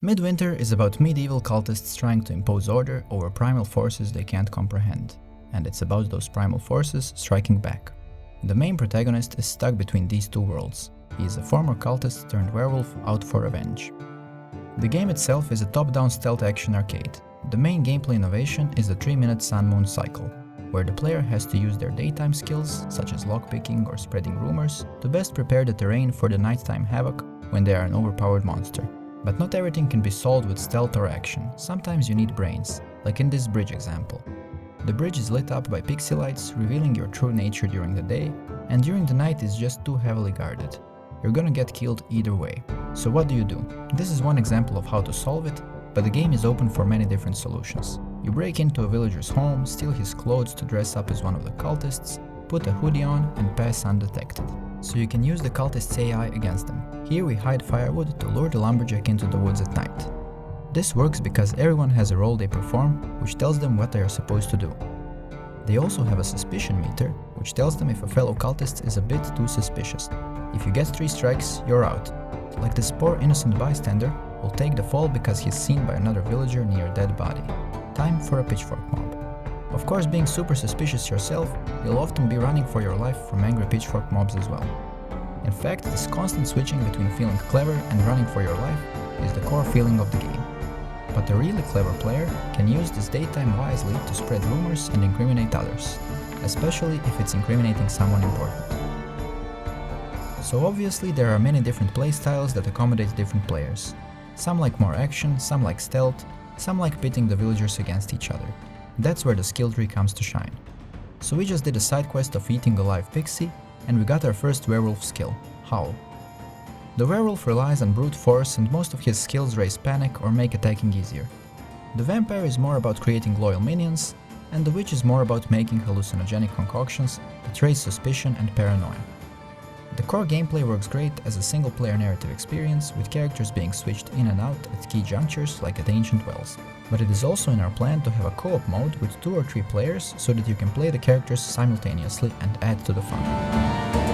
Midwintär is about medieval cultists trying to impose order over primal forces they can't comprehend, and it's about those primal forces striking back. The main protagonist is stuck between these two worlds. He is a former cultist turned werewolf out for revenge. The game itself is a top-down stealth action arcade. The main gameplay innovation is the 3-minute sun-moon cycle, where the player has to use their daytime skills, such as lockpicking or spreading rumors, to best prepare the terrain for the nighttime havoc when they are an overpowered monster. But not everything can be solved with stealth or action. Sometimes you need brains, like in this bridge example. The bridge is lit up by pixie lights, revealing your true nature during the day, and during the night is just too heavily guarded. You're gonna get killed either way. So what do? This is one example of how to solve it, but the game is open for many different solutions. You break into a villager's home, steal his clothes to dress up as one of the cultists, put a hoodie on and pass undetected. So you can use the cultist's AI against them. Here we hide firewood to lure the lumberjack into the woods at night. This works because everyone has a role they perform, which tells them what they are supposed to do. They also have a suspicion meter, which tells them if a fellow cultist is a bit too suspicious. If you get 3 strikes, you're out. Like this poor innocent bystander will take the fall because he's seen by another villager near a dead body. Time for a pitchfork mob. Of course, being super suspicious yourself, you'll often be running for your life from angry pitchfork mobs as well. In fact, this constant switching between feeling clever and running for your life is the core feeling of the game. But a really clever player can use this daytime wisely to spread rumors and incriminate others, especially if it's incriminating someone important. So obviously there are many different playstyles that accommodate different players. Some like more action, some like stealth, some like pitting the villagers against each other. That's where the skill tree comes to shine. So we just did a side quest of eating a live pixie, and we got our first werewolf skill, Howl. The werewolf relies on brute force and most of his skills raise panic or make attacking easier. The vampire is more about creating loyal minions, and the witch is more about making hallucinogenic concoctions that raise suspicion and paranoia. The core gameplay works great as a single-player narrative experience, with characters being switched in and out at key junctures like at ancient wells. But it is also in our plan to have a co-op mode with 2 or 3 players so that you can play the characters simultaneously and add to the fun.